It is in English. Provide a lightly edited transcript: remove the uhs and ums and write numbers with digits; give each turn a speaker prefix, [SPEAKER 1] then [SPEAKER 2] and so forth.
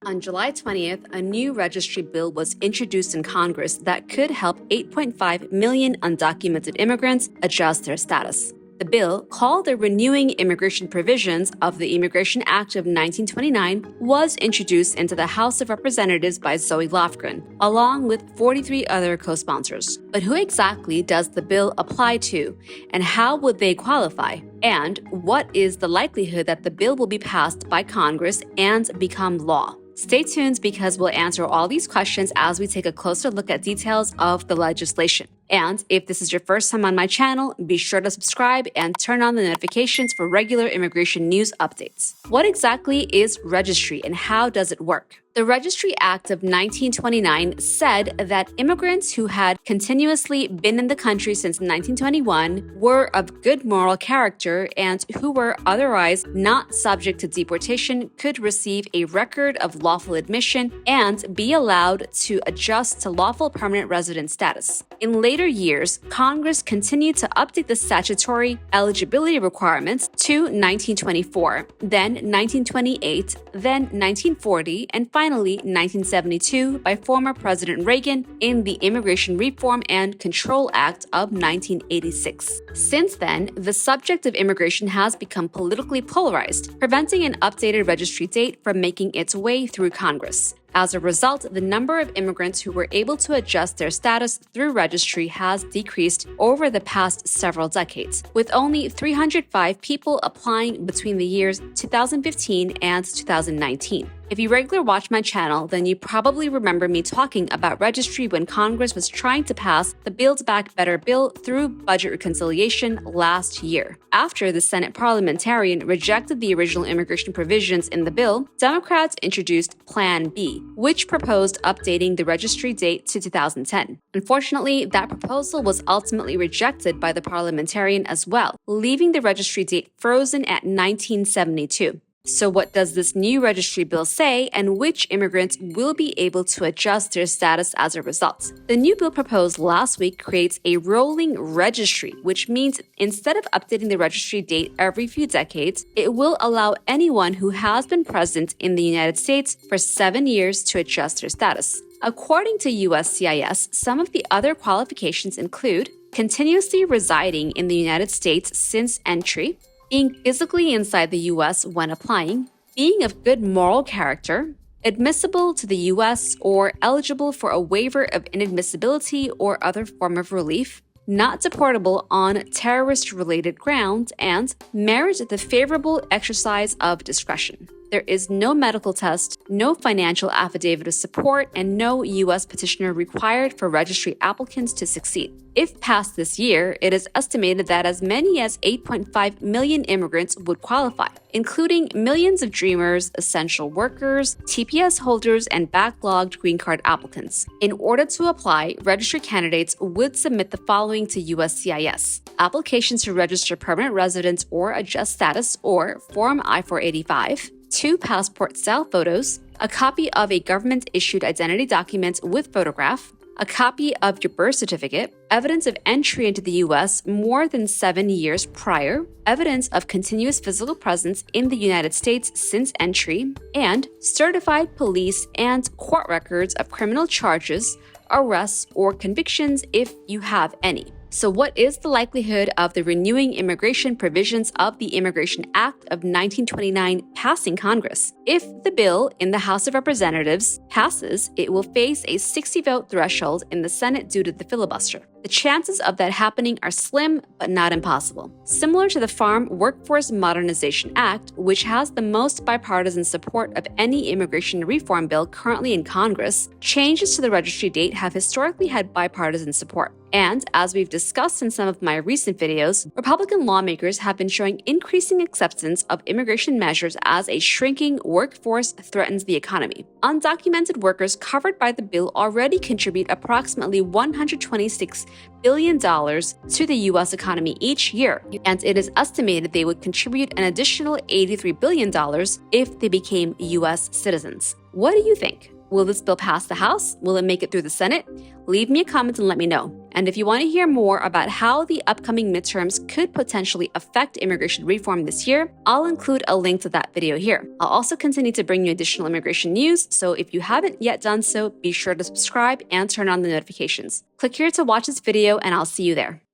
[SPEAKER 1] On July 20th, a new registry bill was introduced in Congress that could help 8.5 million undocumented immigrants adjust their status. The bill, called the Renewing Immigration Provisions of the Immigration Act of 1929, was introduced into the House of Representatives by Zoe Lofgren, along with 43 other co-sponsors. But who exactly does the bill apply to, and how would they qualify? And what is the likelihood that the bill will be passed by Congress and become law? Stay tuned because we'll answer all these questions as we take a closer look at details of the legislation. And if this is your first time on my channel, be sure to subscribe and turn on the notifications for regular immigration news updates. What exactly is registry and how does it work? The Registry Act of 1929 said that immigrants who had continuously been in the country since 1921 were of good moral character and who were otherwise not subject to deportation could receive a record of lawful admission and be allowed to adjust to lawful permanent resident status. In later years, Congress continued to update the statutory eligibility requirements to 1924, then 1928, then 1940, and finally 1972 by former President Reagan in the Immigration Reform and Control Act of 1986. Since then, the subject of immigration has become politically polarized, preventing an updated registry date from making its way through Congress. As a result, the number of immigrants who were able to adjust their status through registry has decreased over the past several decades, with only 305 people applying between the years 2015 and 2019. If you regularly watch my channel, then you probably remember me talking about registry when Congress was trying to pass the Build Back Better bill through budget reconciliation last year. After the Senate parliamentarian rejected the original immigration provisions in the bill, Democrats introduced Plan B, which proposed updating the registry date to 2010. Unfortunately, that proposal was ultimately rejected by the parliamentarian as well, leaving the registry date frozen at 1972. So what does this new registry bill say, and which immigrants will be able to adjust their status as a result? The new bill proposed last week creates a rolling registry, which means instead of updating the registry date every few decades, it will allow anyone who has been present in the United States for 7 years to adjust their status. According to USCIS, some of the other qualifications include continuously residing in the United States since entry, being physically inside the U.S. when applying, being of good moral character, admissible to the U.S. or eligible for a waiver of inadmissibility or other form of relief, not deportable on terrorist-related grounds, and merit the favorable exercise of discretion. There is no medical test, no financial affidavit of support, and no U.S. petitioner required for registry applicants to succeed. If passed this year, it is estimated that as many as 8.5 million immigrants would qualify, including millions of dreamers, essential workers, TPS holders, and backlogged green card applicants. In order to apply, registry candidates would submit the following to USCIS: applications to register permanent residence or adjust status, or Form I-485, 2 passport-style photos, a copy of a government-issued identity document with photograph, a copy of your birth certificate, evidence of entry into the U.S. more than 7 years prior, evidence of continuous physical presence in the United States since entry, and certified police and court records of criminal charges, arrests, or convictions if you have any. So what is the likelihood of the Renewing Immigration Provisions of the Immigration Act of 1929 passing Congress? If the bill in the House of Representatives passes, it will face a 60-vote threshold in the Senate due to the filibuster. The chances of that happening are slim, but not impossible. Similar to the Farm Workforce Modernization Act, which has the most bipartisan support of any immigration reform bill currently in Congress, changes to the registry date have historically had bipartisan support. And as we've discussed in some of my recent videos, Republican lawmakers have been showing increasing acceptance of immigration measures as a shrinking workforce threatens the economy. Undocumented workers covered by the bill already contribute approximately $126 billion to the U.S. economy each year, and it is estimated they would contribute an additional $83 billion if they became U.S. citizens. What do you think? Will this bill pass the House? Will it make it through the Senate? Leave me a comment and let me know. And And if you want to hear more about how the upcoming midterms could potentially affect immigration reform this year, I'll include a link to that video here. I'll also continue to bring you additional immigration news, so if you haven't yet done so, be sure to subscribe and turn on the notifications. Click here to watch this video, and I'll see you there.